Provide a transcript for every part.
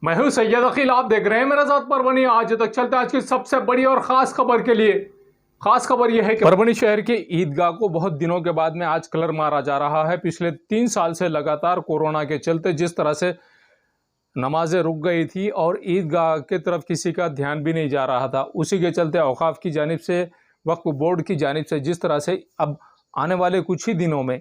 मैं हूं सैयद अकील, आप देख रहे हैं मेरे साथ परभनी। आज तक चलते आज की सबसे बड़ी और खास खबर के लिए। खास खबर यह है कि परभनी शहर के ईदगाह को बहुत दिनों के बाद में आज कलर मारा जा रहा है। पिछले 3 साल से लगातार कोरोना के चलते जिस तरह से नमाजें रुक गई थी और ईदगाह की तरफ किसी का ध्यान भी नहीं जा रहा था, उसी के चलते औकाफ की जानिब से, वक्फ बोर्ड की जानिब से जिस तरह से अब आने वाले कुछ ही दिनों में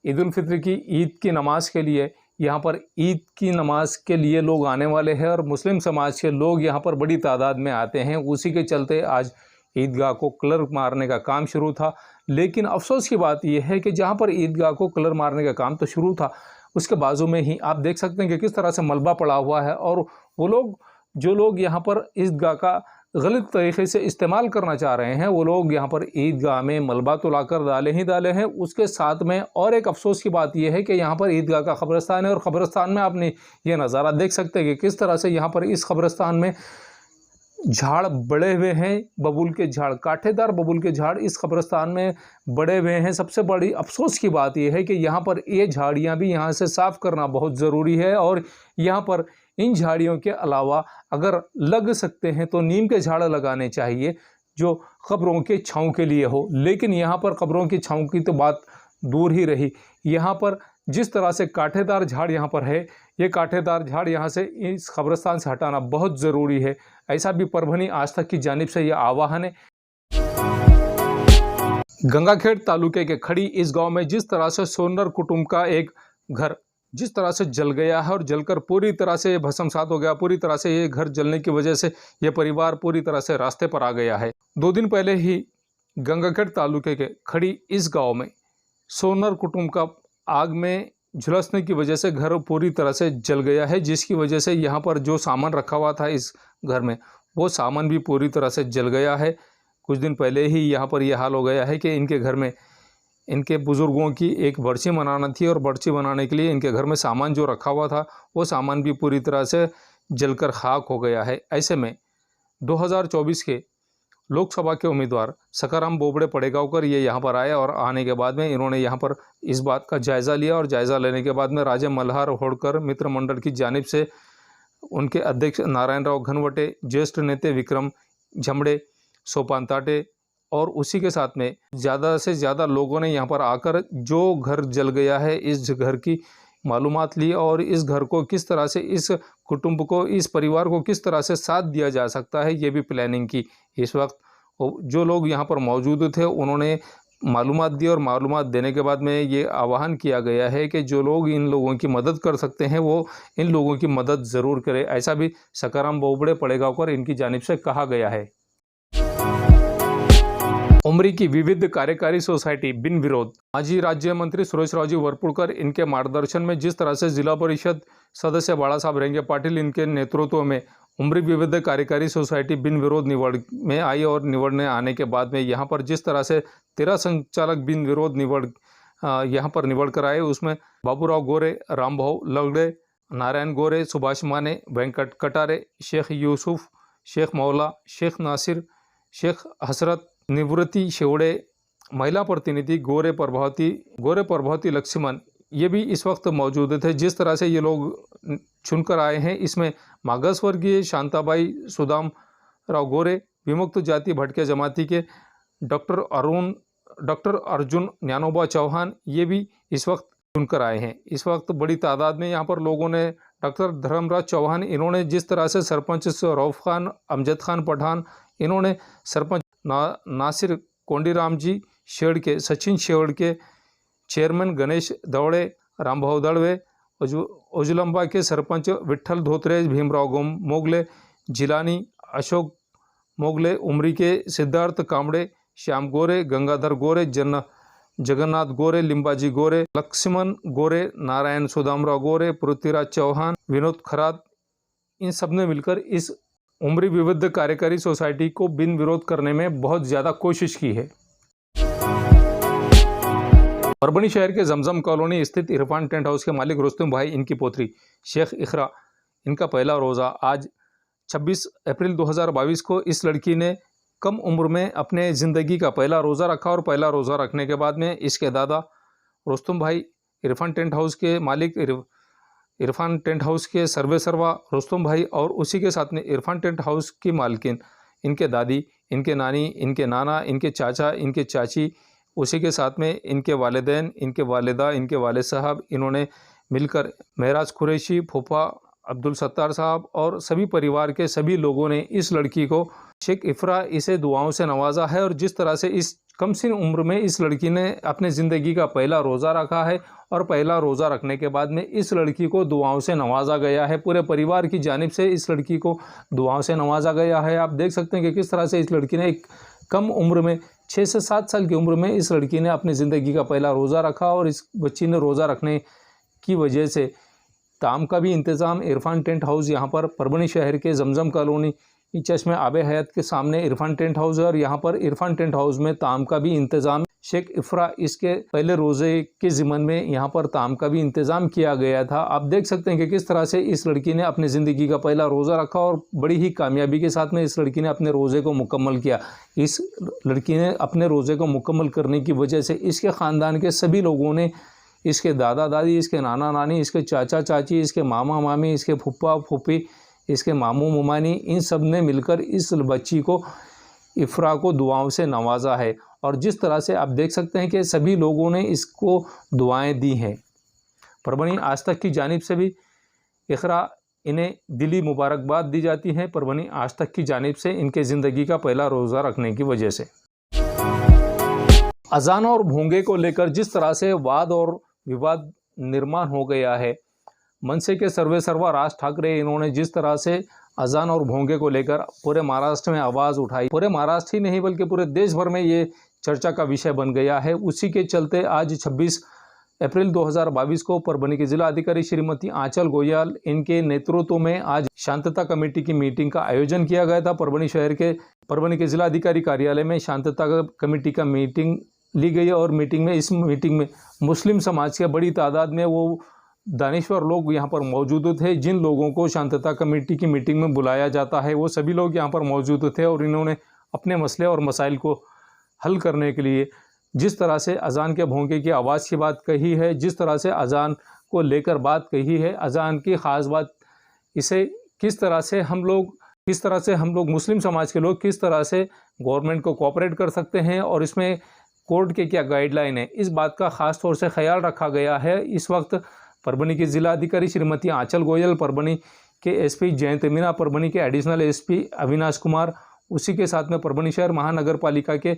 ईद उल फित्र की ईद की नमाज के लिए यहाँ पर ईद की नमाज के लिए लोग आने वाले हैं और मुस्लिम समाज के लोग यहाँ पर बड़ी तादाद में आते हैं। उसी के चलते आज ईदगाह को कलर मारने का काम शुरू था। लेकिन अफसोस की बात यह है कि जहाँ पर ईदगाह को कलर मारने का काम तो शुरू था, उसके बाजू में ही आप देख सकते हैं कि किस तरह से मलबा पड़ा हुआ है और वो लोग जो लोग यहाँ पर ईदगाह का गलत तरीके से इस्तेमाल करना चाह रहे हैं, वो लोग यहाँ पर ईदगाह में मलबा तो लाकर डाले ही डाले हैं। उसके साथ में और एक अफसोस की बात यह है कि यहाँ पर ईदगाह का कब्रिस्तान है और कब्रिस्तान में आपने ये नज़ारा देख सकते हैं कि किस तरह से यहाँ पर इस कब्रिस्तान में झाड़ बड़े हुए हैं, बबूल के झाड़, कांटेदार बबूल के झाड़ इस कब्रिस्तान में बड़े हुए हैं। सबसे बड़ी अफसोस की बात यह है कि यहाँ पर ये झाड़ियाँ भी यहाँ से साफ़ करना बहुत ज़रूरी है और यहाँ पर इन झाड़ियों के अलावा अगर लग सकते हैं तो नीम के झाड़ लगाने चाहिए जो कब्रों के छाँव के लिए हो। लेकिन यहाँ पर कब्रों की छाँव की तो बात दूर ही रही, यहाँ पर जिस तरह से कांटेदार झाड़ यहाँ पर है, ये कांटेदार झाड़ यहाँ से इस कब्रिस्तान से हटाना बहुत ज़रूरी है। ऐसा भी परभनी आज तक की जानिब से यह आह्वान है। गंगाखेड़ तालुके के खड़ी इस गांव में जिस तरह से सोनर कुटुंब का एक घर जिस तरह से जल गया है और जलकर पूरी तरह से भस्मसात हो गया, पूरी तरह से ये घर जलने की वजह से ये परिवार पूरी तरह से रास्ते पर आ गया है। 2 दिन पहले ही गंगाखेड़ तालुके के खड़ी इस गांव में सोनर कुटुंब का आग में झुलसने की वजह से घर पूरी तरह से जल गया है, जिसकी वजह से यहाँ पर जो सामान रखा हुआ था इस घर में वो सामान भी पूरी तरह से जल गया है। कुछ दिन पहले ही यहाँ पर यह हाल हो गया है कि इनके घर में इनके बुज़ुर्गों की एक बर्ची बनाना थी और बर्ची बनाने के लिए इनके घर में सामान जो रखा हुआ था वो सामान भी पूरी तरह से जलकर खाक हो गया है। ऐसे में 2024 के लोकसभा के उम्मीदवार सखाराम बोबड़े पड़ेगांवकर ये यहाँ पर आए और आने के बाद में इन्होंने यहाँ पर इस बात का जायज़ा लिया और जायज़ा लेने के बाद में राजे मल्हार होड़कर मित्र मंडल की जानिब से उनके अध्यक्ष नारायण राव घनवटे, ज्येष्ठ नेता विक्रम झमड़े, सोपान ताटे और उसी के साथ में ज़्यादा से ज़्यादा लोगों ने यहाँ पर आकर जो घर जल गया है इस घर की मालूमात ली और इस घर को किस तरह से, इस कुटुंब को, इस परिवार को किस तरह से साथ दिया जा सकता है, ये भी प्लानिंग की। इस वक्त जो लोग यहाँ पर मौजूद थे उन्होंने मालूमात दी और मालूमात देने के बाद में ये आह्वान किया गया है कि जो लोग इन लोगों की मदद कर सकते हैं वो इन लोगों की मदद ज़रूर करें। ऐसा भी सखाराम बोबड़े पड़ेगांवकर इनकी जानिब से कहा गया है। उमरी की विविध कार्यकारी सोसाइटी बिन विरोध, माजी राज्य मंत्री सुरेशरावजी वरपुड़कर इनके मार्गदर्शन में जिस तरह से जिला परिषद सदस्य बाला साहब रेंगे पाटिल इनके नेतृत्व में उमरी विविध कार्यकारी सोसाइटी बिन विरोध निवड़ में आई और निवड़ने आने के बाद में यहाँ पर जिस तरह से 13 संचालक बिन विरोध यहाँ पर निवड़ कर आए, उसमें बाबूराव गोरे, रामभाऊ लगड़े, नारायण गोरे, सुभाष माने, वेंकट कटारे, शेख यूसुफ, शेख मौला, शेख नासिर, शेख हसरत, निवृत्ति शेवड़े, महिला प्रतिनिधि गोरे प्रभावती लक्ष्मण ये भी इस वक्त मौजूद थे। जिस तरह से ये लोग चुनकर आए हैं, इसमें मागास वर्गीय शांताबाई सुदाम राव गोरे, विमुक्त जाति भटके जमाती के डॉक्टर अर्जुन ज्ञानोबा चौहान ये भी इस वक्त चुनकर आए हैं। इस वक्त बड़ी तादाद में यहाँ पर लोगों ने डॉक्टर धर्मराज चौहान, इन्होंने जिस तरह से सरपंच रऊफ खान, अमजद खान पठान, इन्होंने सरपंच नासिर कोंडीराम जी शेड़के, सचिन शेड़के, चेयरमैन गणेश दौड़े, रामभाऊ दड़वे, उजलम्बा के सरपंच विट्ठल धोत्रे, भीमराव मोगले, जिलानी अशोक मोगले, उमरी के सिद्धार्थ कामड़े, श्याम गोरे, गंगाधर गोरे, जगन्नाथ गोरे, लिंबाजी गोरे, लक्ष्मण गोरे, नारायण सुदामराव गोरे, पृथ्वीराज चौहान, विनोद खरात, इन सब ने मिलकर इस उमरी विविध कार्यकारी सोसाइटी को बिन विरोध करने में बहुत ज़्यादा कोशिश की है। परभनी शहर के जमजम कॉलोनी स्थित इरफान टेंट हाउस के मालिक रुस्तम भाई, इनकी पोत्री शेख इखरा, इनका पहला रोज़ा आज 26 अप्रैल 2022 को इस लड़की ने कम उम्र में अपने ज़िंदगी का पहला रोज़ा रखा और पहला रोज़ा रखने के बाद में इसके दादा रुस्तम भाई इरफान टेंट हाउस के मालिक इरफान टेंट हाउस के सर्वे सर्वा रुस्तम भाई और उसी के साथ में इरफान टेंट हाउस की मालकिन, इनके दादी, इनके नानी, इनके नाना, इनके चाचा, इनके चाची, उसी के साथ में इनके वालिदैन, इनके वालिदा, इनके वालिद साहब, इन्होंने मिलकर महराज कुरैशी, फूफा अब्दुल सत्तार साहब और सभी परिवार के सभी लोगों ने इस लड़की को, शेख इफ्रा, इसे दुआओं से नवाजा है। और जिस तरह से इस कम सी उम्र में इस लड़की ने अपने ज़िंदगी का पहला रोज़ा रखा है और पहला रोज़ा रखने के बाद में इस लड़की को दुआओं से नवाजा गया है। पूरे परिवार की जानिब से इस लड़की को दुआओं से नवाजा गया है। आप देख सकते हैं कि किस तरह से इस लड़की ने एक कम उम्र में 6 से 7 साल की उम्र में इस लड़की ने अपनी ज़िंदगी का पहला रोज़ा रखा और इस बच्ची ने रोज़ा रखने की वजह से ताम का भी इंतज़ाम इरफान टेंट हाउस यहाँ पर परभणी शहर के जमजम कॉलोनी चश्मे आबे हयात के सामने इरफान टेंट हाउस है और यहाँ पर इरफान टेंट हाउस में ताम का भी इंतज़ाम, शेख इफ्रा इसके पहले रोज़े के ज़िमन में यहाँ पर ताम का भी इंतज़ाम किया गया था। आप देख सकते हैं कि किस तरह से इस लड़की ने अपनी ज़िंदगी का पहला रोज़ा रखा और बड़ी ही कामयाबी के साथ में इस लड़की ने अपने रोज़े को मुकम्मल किया। इस लड़की ने अपने रोज़े को मुकम्मल करने की वजह से इसके ख़ानदान के सभी लोगों ने, इसके दादा दादी, इसके नाना नानी, इसके चाचा चाची, इसके मामा मामी, इसके फूफा फूफी, इसके मामू मुमानी, इन सब ने मिलकर इस बच्ची को, इफ्रा को दुआओं से नवाजा है। और जिस तरह से आप देख सकते हैं कि सभी लोगों ने इसको दुआएं दी हैं। परभणी आज तक की जानिब से भी इफ्रा इन्हें दिली मुबारकबाद दी जाती है, परभणी आज तक की जानिब से इनके ज़िंदगी का पहला रोज़ा रखने की वजह से। अजान और भोंगे को लेकर जिस तरह से वाद और विवाद निर्माण हो गया है, मनसे के सर्वे सर्वा राज ठाकरे, इन्होंने जिस तरह से अजान और भोंगे को लेकर पूरे महाराष्ट्र में आवाज़ उठाई, पूरे महाराष्ट्र ही नहीं बल्कि पूरे देश भर में ये चर्चा का विषय बन गया है। उसी के चलते आज 26 अप्रैल 2022 को परभणी के जिला अधिकारी श्रीमती आंचल गोयल, इनके नेतृत्व में आज शांतता कमेटी की मीटिंग का आयोजन किया गया था। परभणी के जिला अधिकारी कार्यालय में शांतता कमेटी का मीटिंग ली गई और इस मीटिंग में मुस्लिम समाज के बड़ी तादाद में वो दानिश्वर लोग यहाँ पर मौजूद थे। जिन लोगों को शांतता कमेटी की मीटिंग में बुलाया जाता है वो सभी लोग यहाँ पर मौजूद थे और इन्होंने अपने मसले और मसाइल को हल करने के लिए जिस तरह से अजान के भोंगे की आवाज़ की बात कही है, जिस तरह से अजान को लेकर बात कही है, अजान की ख़ास बात, इसे किस तरह से हम लोग मुस्लिम समाज के लोग किस तरह से गवर्नमेंट को कोऑपरेट कर सकते हैं और इसमें कोर्ट के क्या गाइडलाइन है, इस बात का ख़ास तौर से ख्याल रखा गया है। इस वक्त परभणी की जिला अधिकारी श्रीमती आंचल गोयल, परभणी के एसपी जयंत मीना, परभणी के एडिशनल एसपी अविनाश कुमार, उसी के साथ में परभणी शहर महानगर पालिका के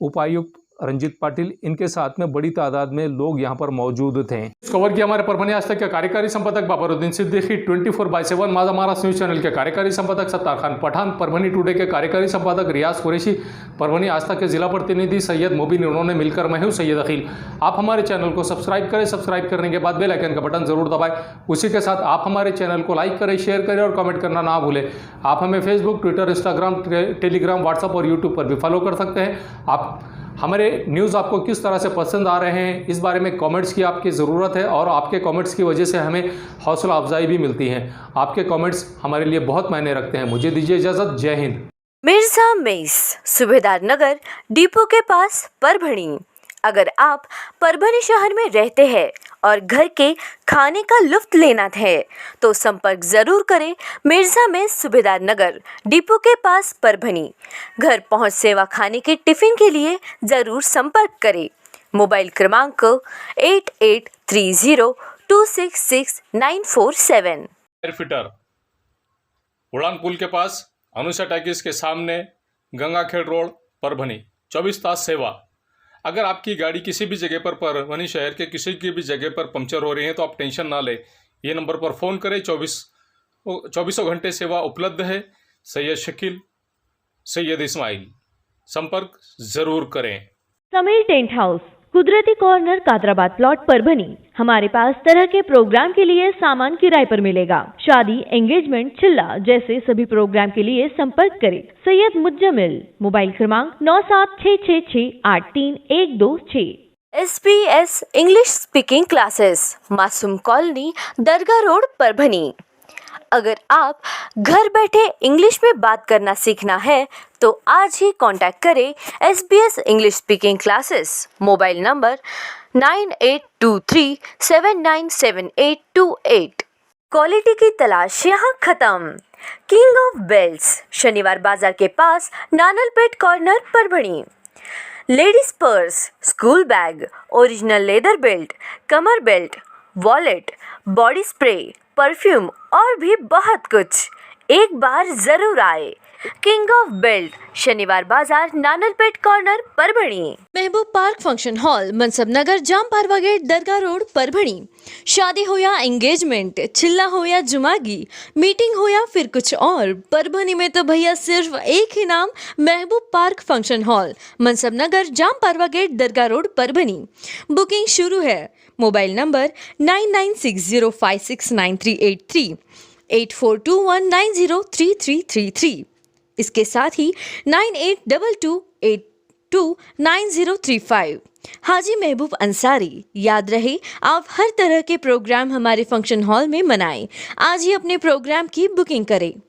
उपायुक्त रंजीत पाटिल, इनके साथ में बड़ी तादाद में लोग यहाँ पर मौजूद थे। कवर किया हमारे परभणी आज तक के कार्यकारी संपादक बाबरुद्दीन सिद्दीकी, 24/7 माझा महाराष्ट्र न्यूज चैनल के कार्यकारी संपादक सत्तार खान पठान, परभणी टुडे के कार्यकारी संपादक रियाज कुरैशी, परभणी आज तक के जिला प्रतिनिधि सैयद मुबीन, उन्होंने मिलकर मैं हूं सैयद अखिल। आप हमारे चैनल को सब्सक्राइब करें, सब्सक्राइब करने के बाद बेल आइकन का बटन जरूर दबाएं। उसी के साथ आप हमारे चैनल को लाइक करें, शेयर करें और कमेंट करना ना भूलें। आप हमें Facebook, Twitter, Instagram, Telegram, WhatsApp और यूट्यूब पर भी फॉलो कर सकते हैं। आप हमारे न्यूज़ आपको किस तरह से पसंद आ रहे हैं, इस बारे में कमेंट्स की आपकी ज़रूरत है और आपके कमेंट्स की वजह से हमें हौसला अफजाई भी मिलती है। आपके कमेंट्स हमारे लिए बहुत मायने रखते हैं। मुझे दीजिए इजाज़त। जय हिंद। मिर्जा मेस, सूबेदार नगर, डिपो के पास, परभणी। अगर आप परभणी शहर में रहते हैं और घर के खाने का लुत्फ लेना है तो संपर्क जरूर करें मिर्जा मेस, सूबेदार नगर, डिपो के पास, परभणी। घर पहुंच सेवा खाने के टिफिन के लिए जरूर संपर्क करें। मोबाइल क्रमांक 8830266947। एयरफिटर, उड़ान पुल के पास, अनुषा टैक्स के सामने, गंगाखेड़ रोड, परभणी। 24 तास सेवा। अगर आपकी गाड़ी किसी भी जगह पर परभणी शहर के किसी की भी जगह पर पंक्चर हो रही है तो आप टेंशन ना लें, ये नंबर पर फ़ोन करें। 24 घंटे सेवा उपलब्ध है। सैयद शकील, सैयद इस्माइल, संपर्क ज़रूर करें। समीर टेंट हाउस, कुदरती कॉर्नर, कादराबाद प्लॉट, परभणी। हमारे पास तरह के प्रोग्राम के लिए सामान किराए पर मिलेगा। शादी, एंगेजमेंट, चिल्ला जैसे सभी प्रोग्राम के लिए संपर्क करें सैयद मुज्जमिल। मोबाइल क्रमांक 9766683126। SBS इंग्लिश स्पीकिंग क्लासेस, मासूम कॉलोनी, दरगाह रोड, परभणी। अगर आप घर बैठे इंग्लिश में बात करना सीखना है तो आज ही कांटेक्ट करें SBS English speaking classes. Mobile number 9823797828। Quality की तलाश यहाँ खत्म। किंग ऑफ बेल्ट्स, शनिवार बाजार के पास, Nanalpeth corner, Parbhani. Ladies purse, school bag, original leather belt, कमर belt, wallet, body spray, perfume और भी बहुत कुछ। एक बार जरूर आए। किंग ऑफ बेल्ट, शनिवार बाजार, नानलपेट कॉर्नर, परभणी। महबूब पार्क फंक्शन हॉल, मनसब नगर, जाम पारवा गेट, दरगाह रोड, परभणी। शादी हो या एंगेजमेंट, चिल्ला हो या जुमागी, मीटिंग हो या फिर कुछ और, परभणी में तो भैया सिर्फ एक ही नाम, महबूब पार्क फंक्शन हॉल, मनसब नगर, जाम पारवा गेट, दरगाह रोड, परभणी। बुकिंग शुरू है। Mobile number 9960569383, 8421903333। इसके साथ ही 9822829035। हाजी महबूब अंसारी। याद रहे, आप हर तरह के प्रोग्राम हमारे फंक्शन हॉल में मनाएं। आज ही अपने प्रोग्राम की बुकिंग करें।